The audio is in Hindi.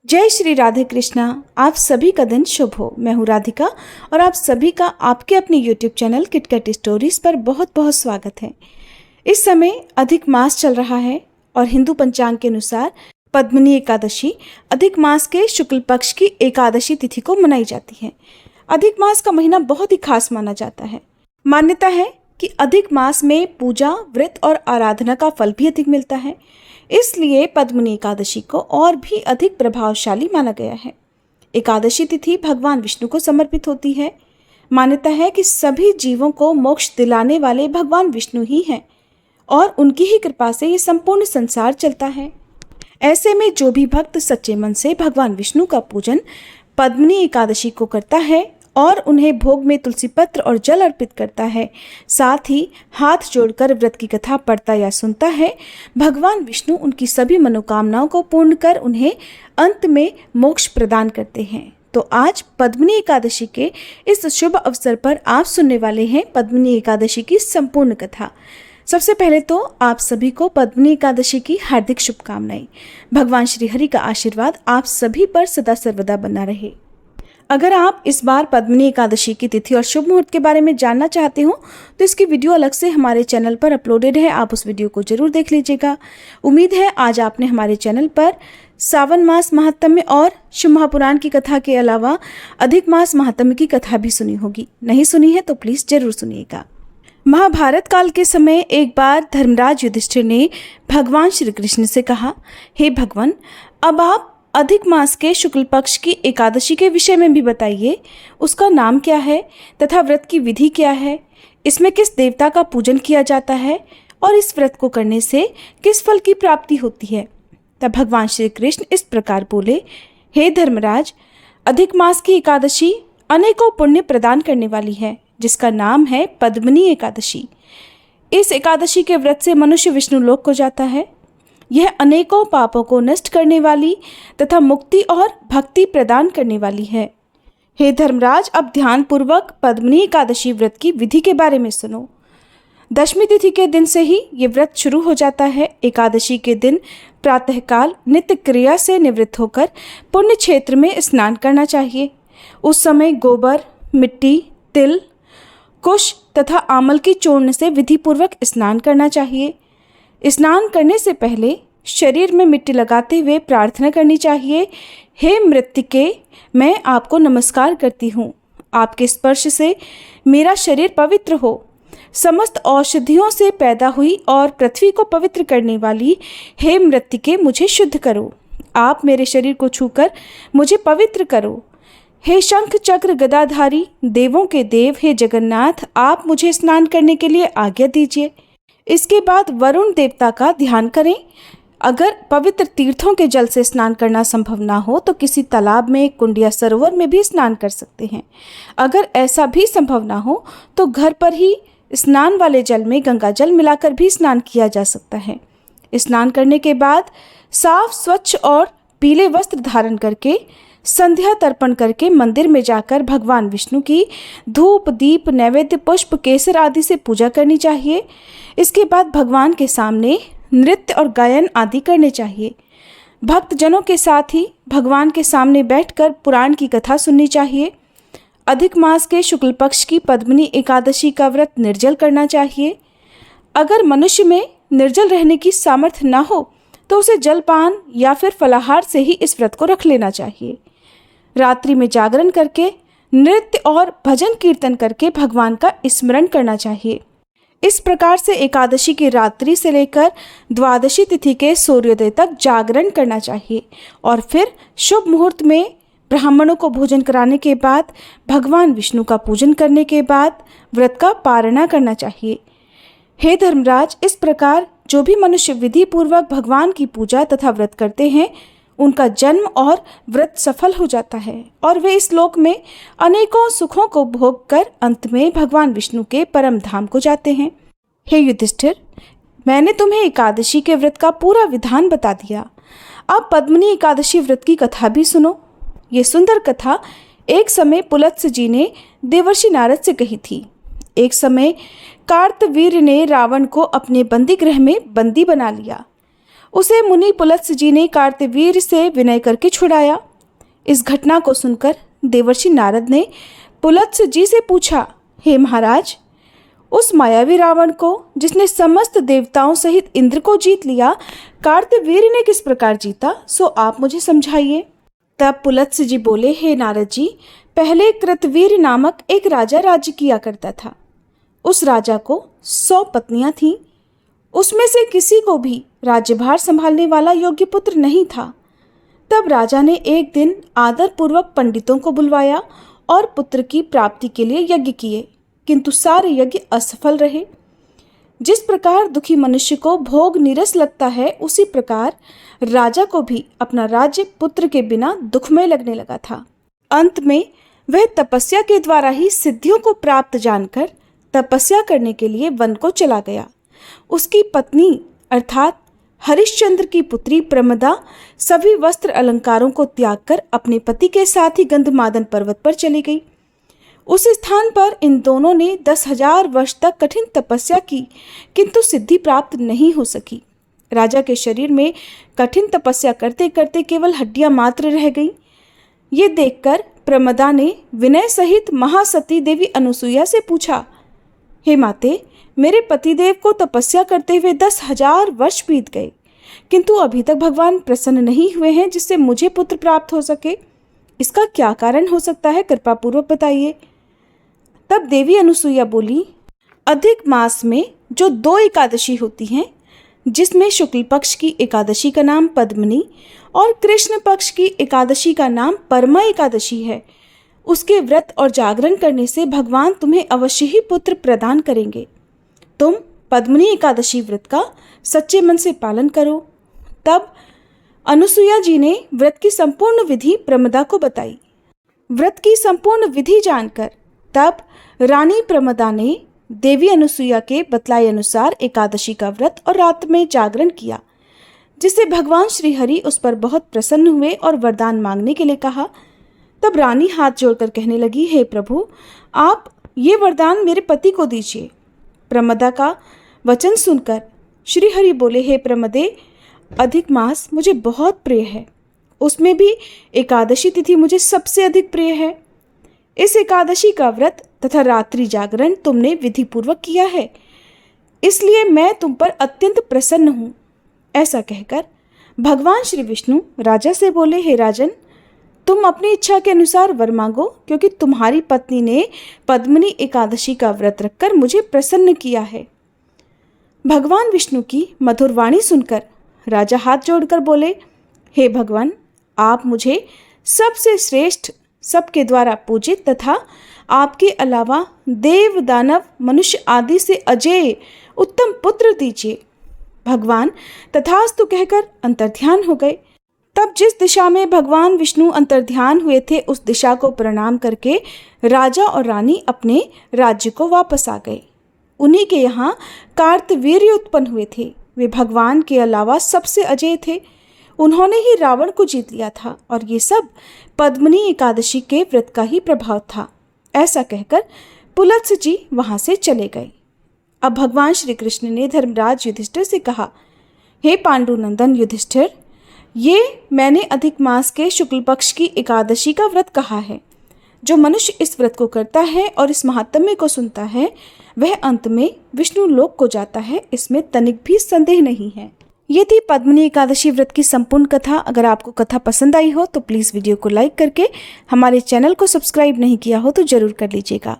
जय श्री राधे कृष्णा। आप सभी का दिन शुभ हो। मैं हूँ राधिका और आप सभी का आपके अपने YouTube चैनल किटकट स्टोरीज पर बहुत बहुत स्वागत है। इस समय अधिक मास चल रहा है और हिंदू पंचांग के अनुसार पद्मिनी एकादशी अधिक मास के शुक्ल पक्ष की एकादशी तिथि को मनाई जाती है। अधिक मास का महीना बहुत ही खास माना जाता है। मान्यता है कि अधिक मास में पूजा, व्रत और आराधना का फल भी अधिक मिलता है, इसलिए पद्मिनी एकादशी को और भी अधिक प्रभावशाली माना गया है। एकादशी तिथि भगवान विष्णु को समर्पित होती है। मान्यता है कि सभी जीवों को मोक्ष दिलाने वाले भगवान विष्णु ही हैं और उनकी ही कृपा से ये संपूर्ण संसार चलता है। ऐसे में जो भी भक्त सच्चे मन से भगवान विष्णु का पूजन पद्मिनी एकादशी को करता है और उन्हें भोग में तुलसी पत्र और जल अर्पित करता है, साथ ही हाथ जोड़कर व्रत की कथा पढ़ता या सुनता है, भगवान विष्णु उनकी सभी मनोकामनाओं को पूर्ण कर उन्हें अंत में मोक्ष प्रदान करते हैं। तो आज पद्मिनी एकादशी के इस शुभ अवसर पर आप सुनने वाले हैं पद्मिनी एकादशी की संपूर्ण कथा। सबसे पहले तो आप सभी को पद्मिनी एकादशी की हार्दिक शुभकामनाएं। भगवान श्री हरि का आशीर्वाद आप सभी पर सदा सर्वदा बना रहे। अगर आप इस बार पद्मिनी एकादशी की तिथि और शुभ मुहूर्त के बारे में जानना चाहते हो तो इसकी वीडियो अलग से हमारे चैनल पर अपलोडेड है, आप उस वीडियो को जरूर देख लीजिएगा। उम्मीद है आज आपने हमारे चैनल पर सावन मास महात्म्य और शिव महापुराण की कथा के अलावा अधिक मास महात्म्य की कथा भी सुनी होगी। नहीं सुनी है तो प्लीज़ जरूर सुनिएगा। महाभारत काल के समय एक बार धर्मराज युधिष्ठिर ने भगवान श्री कृष्ण से कहा, हे भगवान, अब आप अधिक मास के शुक्ल पक्ष की एकादशी के विषय में भी बताइए। उसका नाम क्या है तथा व्रत की विधि क्या है, इसमें किस देवता का पूजन किया जाता है और इस व्रत को करने से किस फल की प्राप्ति होती है। तब भगवान श्री कृष्ण इस प्रकार बोले, हे धर्मराज, अधिक मास की एकादशी अनेकों पुण्य प्रदान करने वाली है, जिसका नाम है पद्मिनी एकादशी। इस एकादशी के व्रत से मनुष्य विष्णु लोक को जाता है। यह अनेकों पापों को नष्ट करने वाली तथा मुक्ति और भक्ति प्रदान करने वाली है। हे धर्मराज, अब ध्यान पूर्वक पद्मिनी एकादशी व्रत की विधि के बारे में सुनो। दशमी तिथि के दिन से ही ये व्रत शुरू हो जाता है। एकादशी के दिन प्रातःकाल नित्य क्रिया से निवृत्त होकर पुण्य क्षेत्र में स्नान करना चाहिए। उस समय गोबर, मिट्टी, तिल, कुश तथा आमल की चूर्ण से विधिपूर्वक स्नान करना चाहिए। स्नान करने से पहले शरीर में मिट्टी लगाते हुए प्रार्थना करनी चाहिए, हे मृत्तिके, मैं आपको नमस्कार करती हूँ। आपके स्पर्श से मेरा शरीर पवित्र हो। समस्त औषधियों से पैदा हुई और पृथ्वी को पवित्र करने वाली हे मृत्तिके, मुझे शुद्ध करो। आप मेरे शरीर को छूकर मुझे पवित्र करो। हे शंख चक्र गदाधारी देवों के देव, हे जगन्नाथ, आप मुझे स्नान करने के लिए आज्ञा दीजिए। इसके बाद वरुण देवता का ध्यान करें। अगर पवित्र तीर्थों के जल से स्नान करना संभव ना हो तो किसी तालाब में, कुंड या सरोवर में भी स्नान कर सकते हैं। अगर ऐसा भी संभव ना हो तो घर पर ही स्नान वाले जल में गंगा जल मिलाकर भी स्नान किया जा सकता है। स्नान करने के बाद साफ, स्वच्छ और पीले वस्त्र धारण करके संध्या तर्पण करके मंदिर में जाकर भगवान विष्णु की धूप, दीप, नैवेद्य, पुष्प, केसर आदि से पूजा करनी चाहिए। इसके बाद भगवान के सामने नृत्य और गायन आदि करने चाहिए। भक्तजनों के साथ ही भगवान के सामने बैठकर पुराण की कथा सुननी चाहिए। अधिक मास के शुक्ल पक्ष की पद्मिनी एकादशी का व्रत निर्जल करना चाहिए। अगर मनुष्य में निर्जल रहने की सामर्थ्य न हो तो उसे जलपान या फिर फलाहार से ही इस व्रत को रख लेना चाहिए। रात्रि में जागरण करके नृत्य और भजन कीर्तन करके भगवान का स्मरण करना चाहिए। इस प्रकार से एकादशी की रात्रि से लेकर द्वादशी तिथि के सूर्योदय तक जागरण करना चाहिए और फिर शुभ मुहूर्त में ब्राह्मणों को भोजन कराने के बाद भगवान विष्णु का पूजन करने के बाद व्रत का पारणा करना चाहिए। हे धर्मराज, इस प्रकार जो भी मनुष्य विधि पूर्वक भगवान की पूजा तथा व्रत करते हैं उनका जन्म और व्रत सफल हो जाता है और वे इस लोक में अनेकों सुखों को भोग कर अंत में भगवान विष्णु के परम धाम को जाते हैं। हे युधिष्ठिर, मैंने तुम्हें एकादशी के व्रत का पूरा विधान बता दिया। अब पद्मिनी एकादशी व्रत की कथा भी सुनो। ये सुंदर कथा एक समय पुलत्स्य जी ने देवर्षि नारद से कही थी। एक समय कार्तवीर्य ने रावण को अपने बंदी गृह में बंदी बना लिया। उसे मुनि पुलत्स्य जी ने कार्तवीर्य से विनय करके छुड़ाया। इस घटना को सुनकर देवर्षि नारद ने पुलत्स्य जी से पूछा, हे महाराज, उस मायावी रावण को, जिसने समस्त देवताओं सहित इंद्र को जीत लिया, कार्तवीर्य ने किस प्रकार जीता, सो आप मुझे समझाइए। तब पुलत्स्य जी बोले, हे नारद जी, पहले कृतवीर्य नामक एक राजा राज्य किया करता था। उस राजा को 100 पत्नियां थीं। उसमें से किसी को भी राज्यभार संभालने वाला योग्य पुत्र नहीं था। तब राजा ने एक दिन आदरपूर्वक पंडितों को बुलवाया और पुत्र की प्राप्ति के लिए यज्ञ किए, किंतु सारे यज्ञ असफल रहे। जिस प्रकार दुखी मनुष्य को भोग नीरस लगता है, उसी प्रकार राजा को भी अपना राज्य पुत्र के बिना दुखमय लगने लगा था। अंत में वह तपस्या के द्वारा ही सिद्धियों को प्राप्त जानकर तपस्या करने के लिए वन को चला गया। उसकी पत्नी अर्थात हरिश्चंद्र की पुत्री प्रमदा सभी वस्त्र अलंकारों को त्याग कर अपने पति के साथ ही गंधमादन पर्वत पर चली गई। उस स्थान पर इन दोनों ने 10,000 वर्ष तक कठिन तपस्या की, किंतु सिद्धि प्राप्त नहीं हो सकी। राजा के शरीर में कठिन तपस्या करते करते केवल हड्डियां मात्र रह गईं। ये देखकर प्रमदा ने विनय सहित महासती देवी अनुसुईया से पूछा, हे माते, मेरे पतिदेव को तपस्या करते हुए 10,000 वर्ष बीत गए, किंतु अभी तक भगवान प्रसन्न नहीं हुए हैं जिससे मुझे पुत्र प्राप्त हो सके। इसका क्या कारण हो सकता है, कृपा पूर्वक बताइए। तब देवी अनुसुईया बोली, अधिक मास में जो 2 एकादशी होती हैं, जिसमें शुक्ल पक्ष की एकादशी का नाम पद्मनी और कृष्ण पक्ष की एकादशी का नाम परमा एकादशी है, उसके व्रत और जागरण करने से भगवान तुम्हें अवश्य ही पुत्र प्रदान करेंगे। तुम पद्मनी एकादशी व्रत का सच्चे मन से पालन करो। तब अनुसुईया जी ने व्रत की संपूर्ण विधि प्रमदा को बताई। व्रत की संपूर्ण विधि जानकर तब रानी प्रमदा ने देवी अनुसुईया के बतलाए अनुसार एकादशी का व्रत और रात में जागरण किया, जिससे भगवान श्री हरि उस पर बहुत प्रसन्न हुए और वरदान मांगने के लिए कहा। तब रानी हाथ जोड़कर कहने लगी, हे प्रभु, आप ये वरदान मेरे पति को दीजिए। प्रमदा का वचन सुनकर श्री हरि बोले, हे प्रमदे, अधिक मास मुझे बहुत प्रिय है, उसमें भी एकादशी तिथि मुझे सबसे अधिक प्रिय है। इस एकादशी का व्रत तथा रात्रि जागरण तुमने विधि पूर्वक किया है, इसलिए मैं तुम पर अत्यंत प्रसन्न हूँ। ऐसा कहकर भगवान श्री विष्णु राजा से बोले, हे राजन, तुम अपनी इच्छा के अनुसार वर मांगो, क्योंकि तुम्हारी पत्नी ने पद्मनी एकादशी का व्रत रखकर मुझे प्रसन्न किया है। भगवान विष्णु की मधुर वाणी सुनकर राजा हाथ जोड़कर बोले, हे भगवान, आप मुझे सबसे श्रेष्ठ, सबके द्वारा पूजित तथा आपके अलावा देव दानव मनुष्य आदि से अजेय उत्तम पुत्र दीजिए। भगवान तथास्तु कहकर अंतर्ध्यान हो गए। तब जिस दिशा में भगवान विष्णु अंतर्ध्यान हुए थे, उस दिशा को प्रणाम करके राजा और रानी अपने राज्य को वापस आ गए। उन्हीं के यहाँ कार्तवीर्य उत्पन्न हुए थे। वे भगवान के अलावा सबसे अजेय थे। उन्होंने ही रावण को जीत लिया था और ये सब पद्मनी एकादशी के व्रत का ही प्रभाव था। ऐसा कहकर पुलत्स्य जी वहां से चले गए। अब भगवान श्री कृष्ण ने धर्मराज युधिष्ठिर से कहा, हे पांडुनंदन युधिष्ठिर, ये मैंने अधिक मास के शुक्ल पक्ष की एकादशी का व्रत कहा है। जो मनुष्य इस व्रत को करता है और इस महात्म्य को सुनता है, वह अंत में विष्णु लोक को जाता है, इसमें तनिक भी संदेह नहीं है। ये थी पद्मनी एकादशी व्रत की संपूर्ण कथा। अगर आपको कथा पसंद आई हो तो प्लीज़ वीडियो को लाइक करके, हमारे चैनल को सब्सक्राइब नहीं किया हो तो ज़रूर कर लीजिएगा।